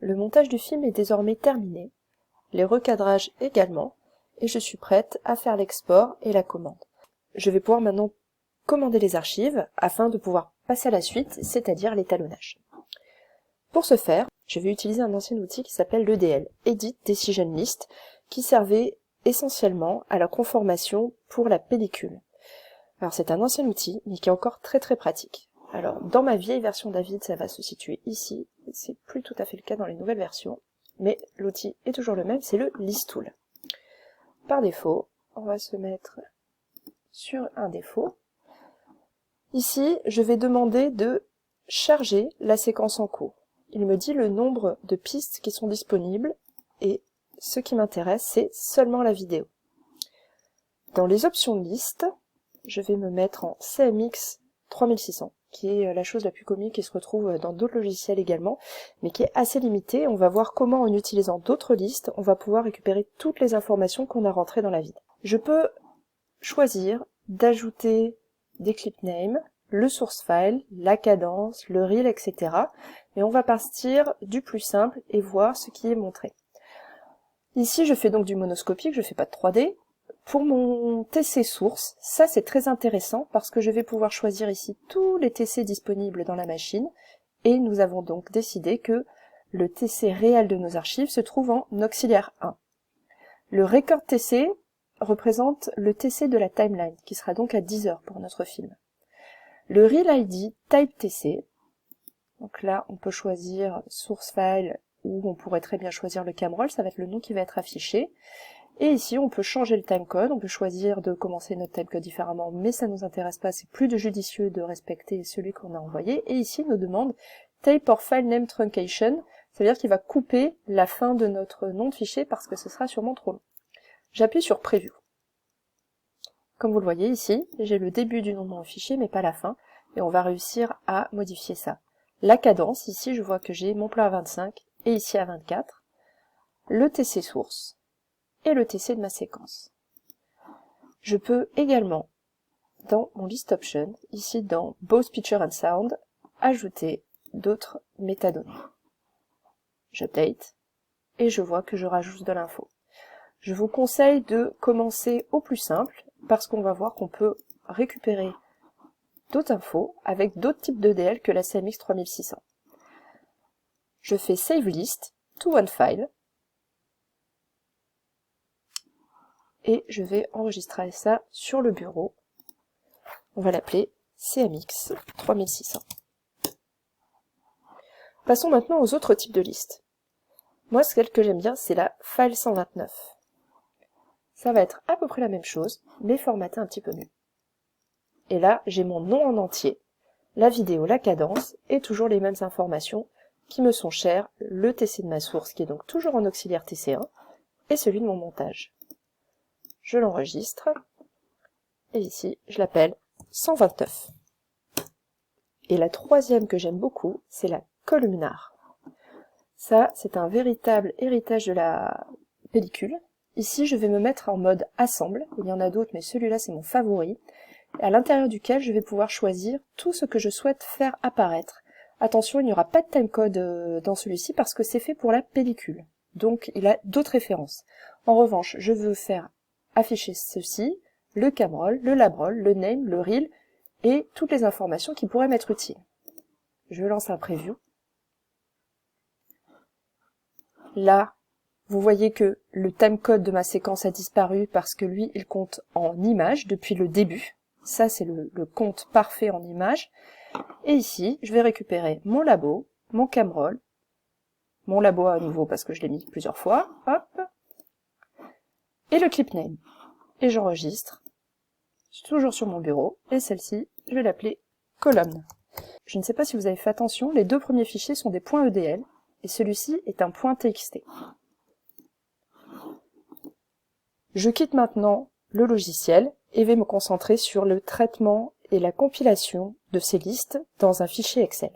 Le montage du film est désormais terminé, les recadrages également, et je suis prête à faire l'export et la commande. Je vais pouvoir maintenant commander les archives afin de pouvoir passer à la suite, c'est-à-dire l'étalonnage. Pour ce faire, je vais utiliser un ancien outil qui s'appelle l'EDL, Edit Decision List, qui servait essentiellement à la conformation pour la pellicule. Alors c'est un ancien outil, mais qui est encore très pratique. Alors dans ma vieille version d'Avid, ça va se situer ici, c'est plus tout à fait le cas dans les nouvelles versions, mais l'outil est toujours le même, c'est le List Tool. Par défaut, on va se mettre sur un défaut. Ici, je vais demander de charger la séquence en cours. Il me dit le nombre de pistes qui sont disponibles, et ce qui m'intéresse, c'est seulement la vidéo. Dans les options de liste, je vais me mettre en CMX 3600, qui est la chose la plus commune qui se retrouve dans d'autres logiciels également, mais qui est assez limitée. On va voir comment, en utilisant d'autres listes, on va pouvoir récupérer toutes les informations qu'on a rentrées dans la vide. Je peux choisir d'ajouter des clip names, le source file, la cadence, le reel, etc. Mais on va partir du plus simple et voir ce qui est montré. Ici, je fais donc du monoscopique, je ne fais pas de 3D. Pour mon TC source, ça c'est très intéressant parce que je vais pouvoir choisir ici tous les TC disponibles dans la machine, et nous avons donc décidé que le TC réel de nos archives se trouve en auxiliaire 1. Le record TC représente le TC de la timeline, qui sera donc à 10 heures pour notre film. Le Reel ID Type TC, donc là on peut choisir source file, ou on pourrait très bien choisir le camroll, ça va être le nom qui va être affiché. Et ici, on peut changer le timecode, on peut choisir de commencer notre timecode différemment, mais ça ne nous intéresse pas, c'est plus judicieux de respecter celui qu'on a envoyé. Et ici, il nous demande Tape or File Name Truncation, ça veut dire qu'il va couper la fin de notre nom de fichier parce que ce sera sûrement trop long. J'appuie sur Preview. Comme vous le voyez ici, j'ai le début du nom de mon fichier, mais pas la fin, et on va réussir à modifier ça. La cadence, ici, je vois que j'ai mon plan à 25, et ici à 24, le TC source, et le TC de ma séquence. Je peux également, dans mon List Option, ici dans Both Picture and Sound, ajouter d'autres métadonnées. J'update, et je vois que je rajoute de l'info. Je vous conseille de commencer au plus simple, parce qu'on va voir qu'on peut récupérer d'autres infos avec d'autres types d'EDL que la CMX 3600. Je fais Save List to One File, et je vais enregistrer ça sur le bureau. On va l'appeler CMX 3600. Passons maintenant aux autres types de listes. Moi, celle que j'aime bien, c'est la File 129. Ça va être à peu près la même chose, mais formaté un petit peu mieux. Et là, j'ai mon nom en entier, la vidéo, la cadence, et toujours les mêmes informations qui me sont chères, le TC de ma source, qui est donc toujours en auxiliaire TC1, et celui de mon montage. Je l'enregistre, et ici, je l'appelle 129. Et la troisième que j'aime beaucoup, c'est la columnar. Ça, c'est un véritable héritage de la pellicule. Ici, je vais me mettre en mode assemble, il y en a d'autres, mais celui-là, c'est mon favori, à l'intérieur duquel je vais pouvoir choisir tout ce que je souhaite faire apparaître. Attention, il n'y aura pas de timecode dans celui-ci parce que c'est fait pour la pellicule, donc il a d'autres références. En revanche, je veux faire afficher ceci, le camroll, le labroll, le name, le reel, et toutes les informations qui pourraient m'être utiles. Je lance un preview. Là, vous voyez que le timecode de ma séquence a disparu parce que lui, il compte en images depuis le début. Ça, c'est le compte parfait en images. Et ici, je vais récupérer mon labo, mon camroll, mon labo à nouveau parce que je l'ai mis plusieurs fois, hop, et le clip name. Et j'enregistre. Je suis toujours sur mon bureau, et celle-ci, je vais l'appeler colonne. Je ne sais pas si vous avez fait attention, les deux premiers fichiers sont des points EDL, et celui-ci est un point TXT. Je quitte maintenant le logiciel et vais me concentrer sur le traitement et la compilation de ces listes dans un fichier Excel.